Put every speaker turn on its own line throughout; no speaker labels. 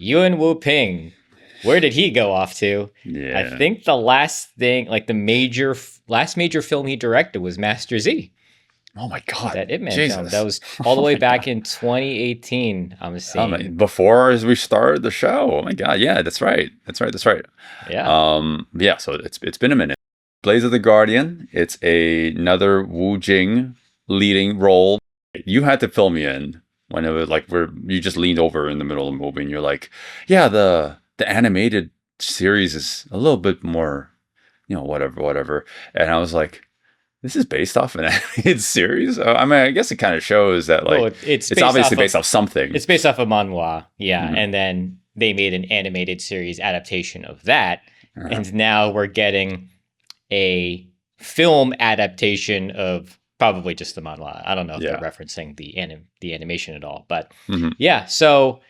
Yuen Woo Ping. Where did he go off to?
Yeah.
I think the last thing, like last major film he directed was Master Z.
Oh my God.
That Ip Man
Jesus.
film. That was all the way back
God.
in 2018. I'm seeing.
Before as we started the show. Oh my God. Yeah, that's right. That's right.
Yeah.
Yeah, so it's been a minute. Blaze of the Guardian. It's another Wu Jing leading role. You had to fill me in when it was like you just leaned over in the middle of the movie and you're like, yeah, the animated series is a little bit more, whatever. And I was like, this is based off an animated series? I mean, I guess it kind of shows that it's obviously based off something.
It's based off of manhwa, yeah.
Mhm.
And then they made an animated series adaptation of that. And now we're getting a film adaptation of probably just the manhwa. I don't know if they're referencing the animation at all. But yeah, so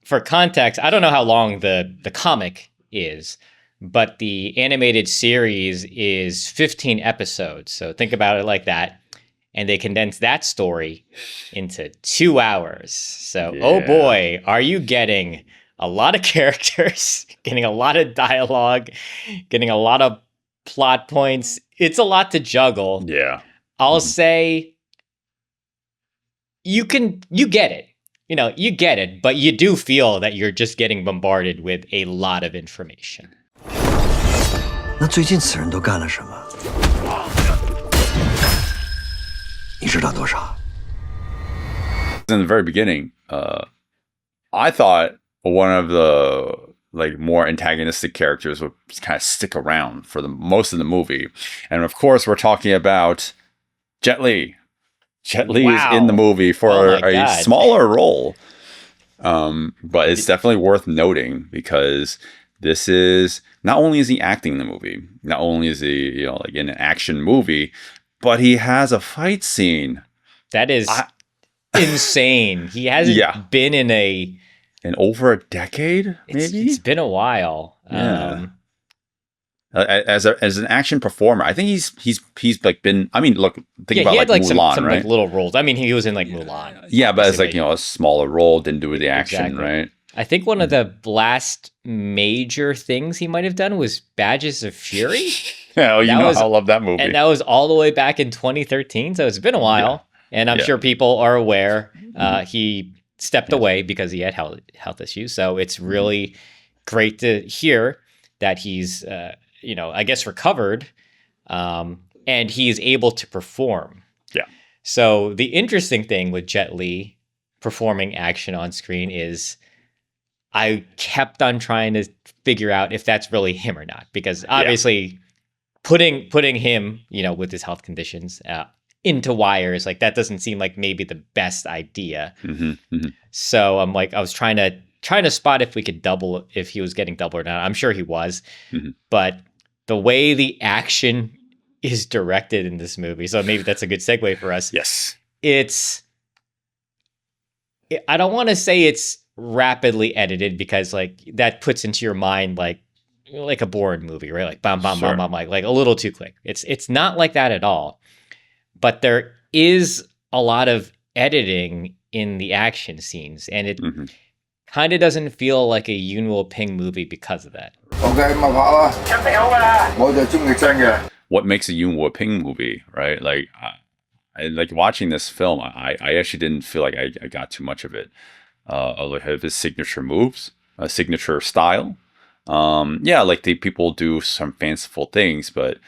for context, I don't know how long the comic is, but the animated series is 15 episodes. So think about it like that. And they condense that story into 2 hours. So, oh boy, are you getting a lot of characters, getting a lot of dialogue, getting a lot of plot points. It's a lot to juggle.
Yeah.
I'll say you get it. You get it, but you do feel that you're just getting bombarded with a lot of information.
那最近此人都干了什么？你知道多少？
In the very beginning, I thought one of the more antagonistic characters would kind of stick around for the most of the movie, and of course, we're talking about Jet Li. Jet Li is in the movie for a smaller role, but it's definitely worth noting because this is not only is he acting in the movie, not only is he in an action movie, but he has a fight scene
that is insane. He hasn't been in
over a decade. Maybe
it's been a while.
Yeah. As an action performer, I think he's been. I mean, look, think about
he had
Mulan,
some
right?
little roles. I mean, he was in Mulan.
Yeah, but it's a smaller role, didn't do the action,
exactly.
Right?
I think one of the last major things he might have done was Badges of Fury.
Yeah, I love that movie,
and that was all the way back in 2013. So it's been a while, and I'm sure people are aware. He stepped away because he had health issues. So it's really great to hear that he's I guess recovered, and he is able to perform.
Yeah.
So the interesting thing with Jet Li performing action on screen is I kept on trying to figure out if that's really him or not, because obviously putting him, with his health conditions into wires, that doesn't seem like maybe the best idea. So I'm I was trying to spot if he was getting double or not. I'm sure he was, but the way the action is directed in this movie, so maybe that's a good segue for us.
Yes.
I don't want to say it's rapidly edited because that puts into your mind like a Bourne movie, right? Like bam, bam, bam, bam, like a little too quick. It's not like that at all. But there is a lot of editing in the action scenes, and it kind of doesn't feel like a Yuen Woo Ping movie because of that.
What makes a Yuen Woo Ping movie, right? Like watching this film, I actually didn't feel like I got too much of it. Of his signature moves, signature style. The people do some fanciful things, but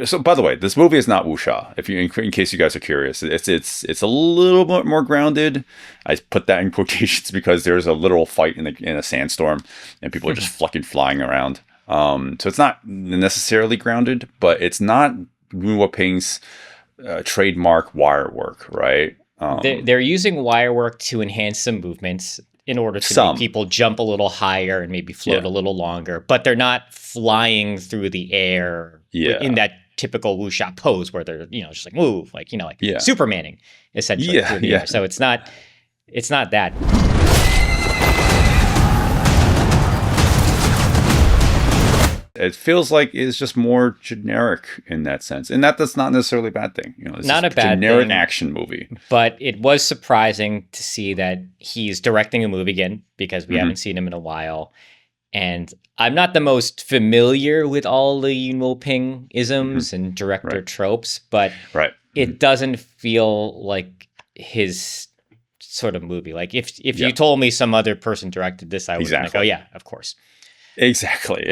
so by the way, this movie is not wuxia. In case you guys are curious, it's a little bit more grounded. I put that in quotations because there's a literal fight in a sandstorm, and people are just fucking flying around. So it's not necessarily grounded, but it's not Yuen Woo Ping's trademark wire work, right?
They're using wire work to enhance some movements in order to make people jump a little higher and maybe float a little longer, but they're not flying through the air in that typical wuxia pose where they're just move Supermaning essentially through the air. So it's not that.
It feels like it's just more generic in that sense. And that's not necessarily a bad thing. It's
not a bad
generic
thing,
action movie.
But it was surprising to see that he's directing a movie again, because we haven't seen him in a while. And I'm not the most familiar with all the Yuen Woo Ping isms and director tropes, but it doesn't feel like his sort of movie. Like if you told me some other person directed this, I would be like, oh yeah, of course.
Exactly.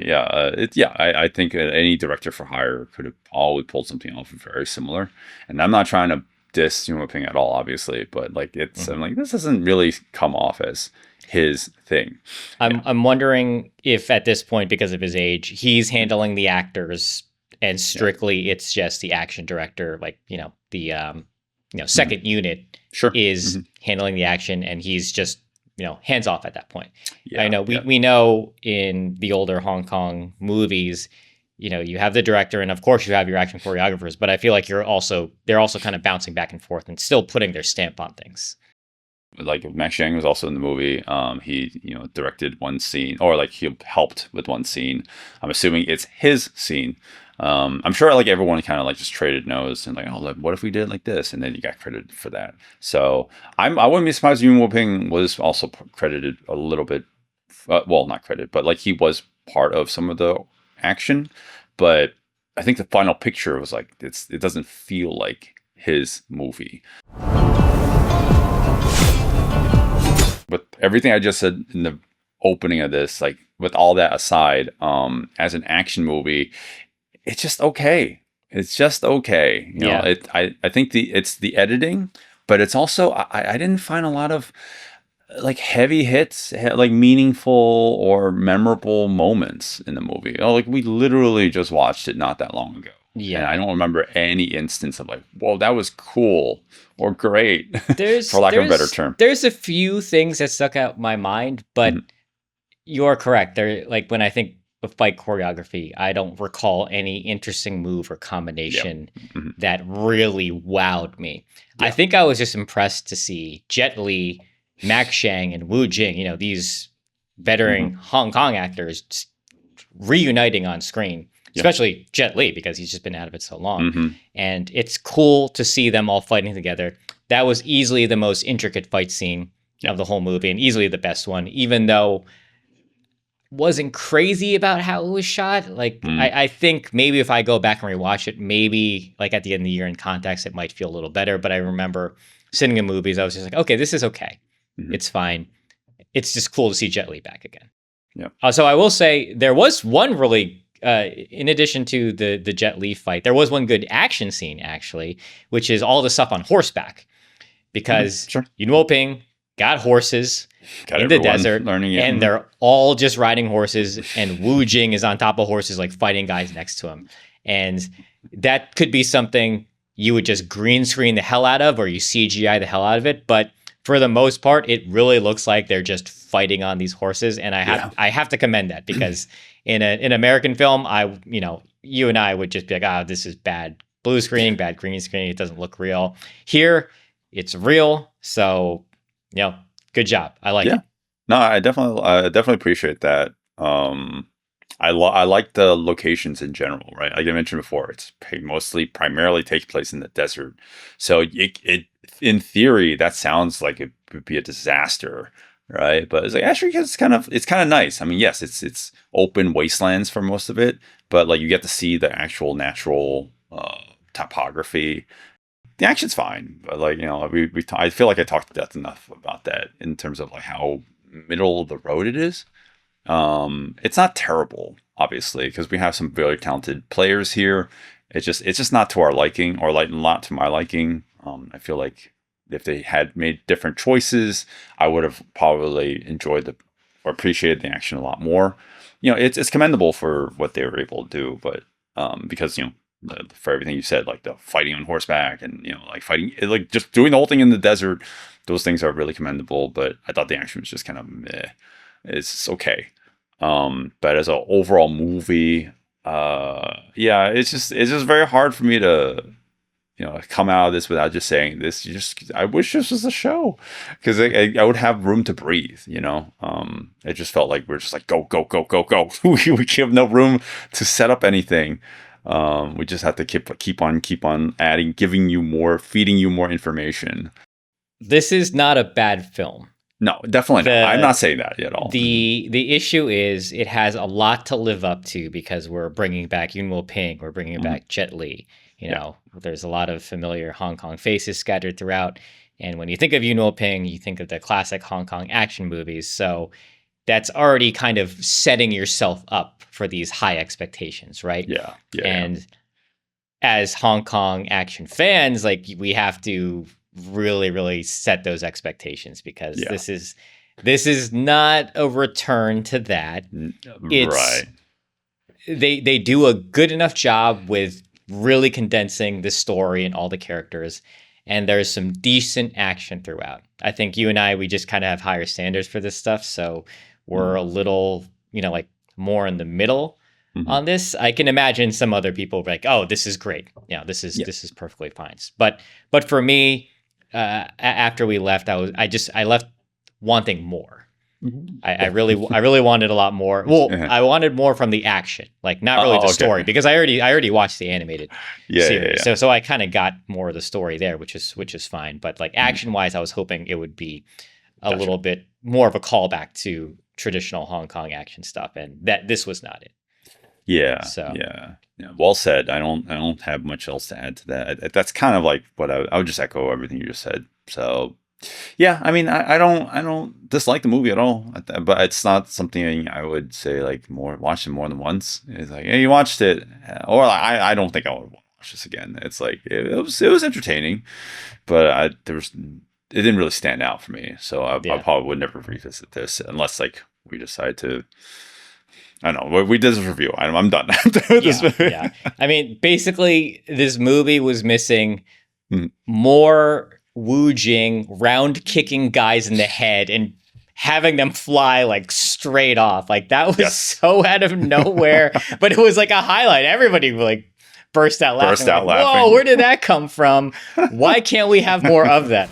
Yeah. I think any director for hire could have always pulled something off very similar. And I'm not trying to diss Yuen Woo Ping at all, obviously, but like I'm like, this doesn't really come off as his thing.
I'm wondering if at this point, because of his age, he's handling the actors and strictly it's just the action director, like, the second unit is handling the action, and he's just hands off at that point. I know we know in the older Hong Kong movies, you have the director and of course you have your action choreographers, but I feel like they're also kind of bouncing back and forth and still putting their stamp on things.
Like Max Zhang was also in the movie. He directed one scene, or like he helped with one scene. I'm assuming it's his scene. I'm sure like everyone kind of like just traded notes and like, oh, like, what if we did like this? And then you got credited for that. So I wouldn't be surprised if Yuen Woo Ping was also credited a little bit. Well, not credited, but like he was part of some of the action. But I think the final picture was like, it doesn't feel like his movie. With everything I just said in the opening of this, like with all that aside, as an action movie, it's just okay. It's just okay. I think it's the editing, but it's also I didn't find a lot of like heavy hits, like meaningful or memorable moments in the movie. Like we literally just watched it not that long ago. Yeah, and I don't remember any instance of like, whoa, that was cool or great, for lack of a better term.
There's a few things that stuck out in my mind, but you're correct. There, like when I think of fight choreography, I don't recall any interesting move or combination that really wowed me. I think I was just impressed to see Jet Li, Max Zhang, and Wu Jing, these veteran Hong Kong actors reuniting on screen. Especially Jet Li, because he's just been out of it so long. And it's cool to see them all fighting together. That was easily the most intricate fight scene of the whole movie, and easily the best one, even though wasn't crazy about how it was shot. Like, I think maybe if I go back and rewatch it, maybe like at the end of the year in context, it might feel a little better. But I remember sitting in movies, I was just like, okay, this is okay. It's fine. It's just cool to see Jet Li back again. So I will say there was one really in addition to the Jet Li fight, there was one good action scene, actually, which is all the stuff on horseback. Because Yuen Woo Ping got horses in the desert, and they're all just riding horses, and Wu Jing is on top of horses, like fighting guys next to him. And that could be something you would just green screen the hell out of, or you CGI the hell out of it. But for the most part, it really looks like they're just fighting on these horses. And I have to commend that, because in an American film, you and I would just be like, this is bad blue screen, bad green screen. It doesn't look real. Here, it's real. So, good job. I like it.
No, I definitely appreciate that. I like the locations in general, right? Like I mentioned before, it's primarily takes place in the desert. So it in theory, that sounds like it would be a disaster, right? But it's like actually it's kind of nice. I mean, yes, it's open wastelands for most of it, but like you get to see the actual natural topography. The action's fine, but like I feel like I talked to death enough about that in terms of like how middle of the road it is. It's not terrible, obviously, because we have some very talented players here. It's just not to our liking, or like not to my liking. I feel like if they had made different choices, I would have probably enjoyed or appreciated the action a lot more. It's commendable for what they were able to do, but because for everything you said, like the fighting on horseback and like fighting, like just doing the whole thing in the desert, those things are really commendable. But I thought the action was just kind of meh. It's okay. But as an overall movie, it's just very hard for me to come out of this without just saying this. I wish this was a show, because I would have room to breathe. It just felt like we're just like go go go go go. we have no room to set up anything. We just have to keep on adding, giving you more, feeding you more information.
This is not a bad film.
No, definitely not. I'm not saying that at all.
The issue is it has a lot to live up to, because we're bringing back Yuen Woo Ping, we're bringing back Jet Li. There's a lot of familiar Hong Kong faces scattered throughout. And when you think of Yuen Woo Ping, you think of the classic Hong Kong action movies. So that's already kind of setting yourself up for these high expectations, right?
Yeah.
And as Hong Kong action fans, like, we have to really, really set those expectations, because this is not a return to that.
Right.
They do a good enough job with really condensing the story and all the characters, and there's some decent action throughout. I think you and I, we just kind of have higher standards for this stuff, so we're a little, like, more in the middle on this. I can imagine some other people like, oh, this is great. This is perfectly fine. But for me, after we left, I left wanting more. I really wanted a lot more. Well, I wanted more from the action, like, not really the story, because I already watched the animated series. So I kind of got more of the story there, which is fine. But, like, action wise, I was hoping it would be a little bit more of a callback to traditional Hong Kong action stuff, and that this was not it.
Yeah. So yeah. Well said. I don't have much else to add to that. That's kind of like what I would just echo everything you just said. So yeah, I mean, I don't dislike the movie at all, but it's not something I would say like watch it more than once. It's like, yeah, you watched it, or I don't think I would watch this again. It's like it was entertaining, but it didn't really stand out for me. So I probably would never revisit this unless, like, we decide to. I don't know. We did this review. I'm done.
Yeah. I mean, basically, this movie was missing more Wu Jing round kicking guys in the head and having them fly, like, straight off. Like, that was so out of nowhere, but it was like a highlight. Everybody, like, burst out laughing.
Laughing.
Whoa, where did that come from? Why can't we have more of that?